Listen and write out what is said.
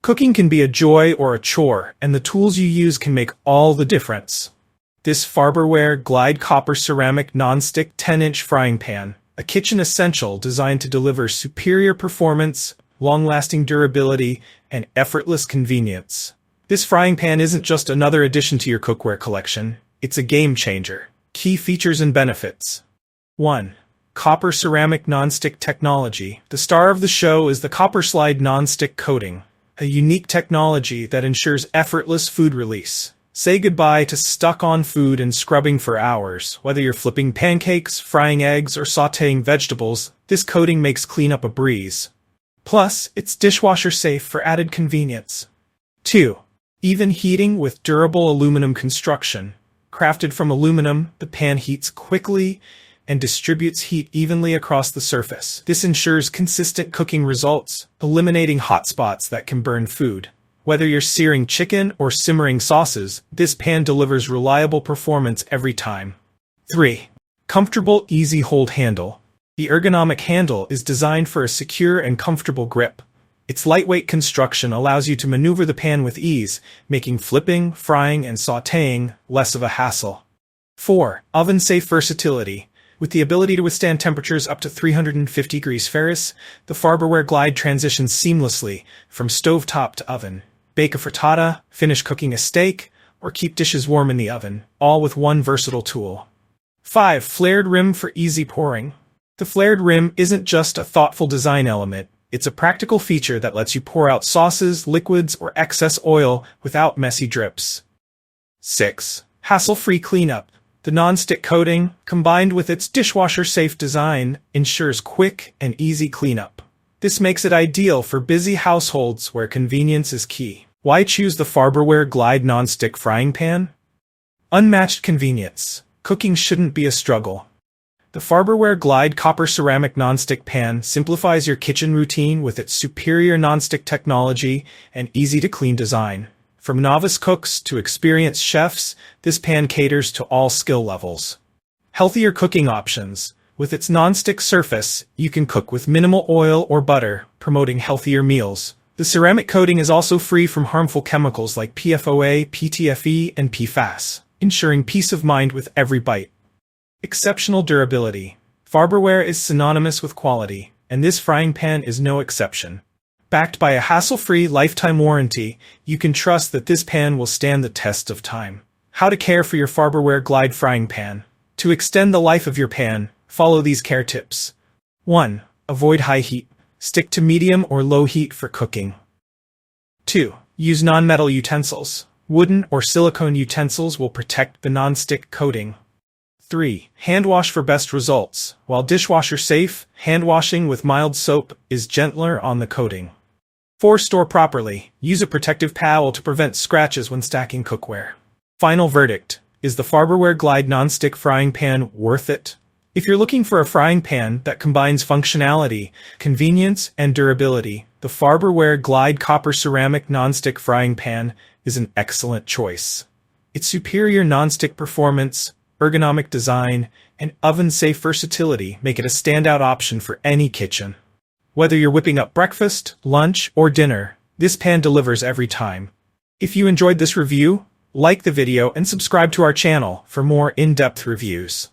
Cooking can be a joy or a chore, and the tools you use can make all the difference. This Farberware Glide Copper Ceramic Nonstick 10-inch frying pan, a kitchen essential designed to deliver superior performance, long-lasting durability, and effortless convenience. This frying pan isn't just another addition to your cookware collection, it's a game changer. Key features and benefits. 1. Copper Ceramic Nonstick Technology. The star of the show is the CopperSlide Nonstick Coating, a unique technology that ensures effortless food release. Say goodbye to stuck-on food and scrubbing for hours. Whether you're flipping pancakes, frying eggs, or sautéing vegetables, this coating makes cleanup a breeze. Plus, it's dishwasher-safe for added convenience. 2. Even heating with durable aluminum construction. Crafted from aluminum, the pan heats quickly and distributes heat evenly across the surface. This ensures consistent cooking results, eliminating hotspots that can burn food. Whether you're searing chicken or simmering sauces, this pan delivers reliable performance every time. 3. Comfortable, easy hold handle. The Ergonomic Handle is designed for a secure and comfortable grip. Its lightweight construction allows you to maneuver the pan with ease, making flipping, frying, and sautéing less of a hassle. 4. Oven-safe versatility. With the ability to withstand temperatures up to 350 degrees Fahrenheit, the Farberware Glide transitions seamlessly from stovetop to oven. Bake a frittata, finish cooking a steak, or keep dishes warm in the oven, all with one versatile tool. 5. Flared rim for easy pouring. The flared rim isn't just a thoughtful design element, it's a practical feature that lets you pour out sauces, liquids, or excess oil without messy drips. 6. Hassle-free cleanup. The nonstick coating, combined with its dishwasher-safe design, ensures quick and easy cleanup. This makes it ideal for busy households where convenience is key. Why choose the Farberware Glide Nonstick Frying Pan? Unmatched convenience. Cooking shouldn't be a struggle. The Farberware Glide Copper Ceramic Nonstick Pan simplifies your kitchen routine with its superior nonstick technology and easy-to-clean design. From novice cooks to experienced chefs, this pan caters to all skill levels. Healthier cooking options. With its nonstick surface, you can cook with minimal oil or butter, promoting healthier meals. The ceramic coating is also free from harmful chemicals like PFOA, PTFE, and PFAS, ensuring peace of mind with every bite. Exceptional durability. Farberware is synonymous with quality, and this frying pan is no exception. Backed by a hassle-free lifetime warranty, you can trust that this pan will stand the test of time. How to care for your Farberware Glide frying pan. To extend the life of your pan, follow these care tips. 1. Avoid high heat. Stick to medium or low heat for cooking. 2. Use non-metal utensils. Wooden or silicone utensils will protect the non-stick coating. 3. Hand wash for best results. While dishwasher safe, hand washing with mild soap is gentler on the coating. 4. Store properly. Use a protective towel to prevent scratches when stacking cookware. Final verdict. Is the Farberware Glide Nonstick Frying Pan worth it? If you're looking for a frying pan that combines functionality, convenience, and durability, the Farberware Glide Copper Ceramic Nonstick Frying Pan is an excellent choice. Its superior nonstick performance, ergonomic design, and oven-safe versatility make it a standout option for any kitchen. Whether you're whipping up breakfast, lunch, or dinner, this pan delivers every time. If you enjoyed this review, like the video and subscribe to our channel for more in-depth reviews.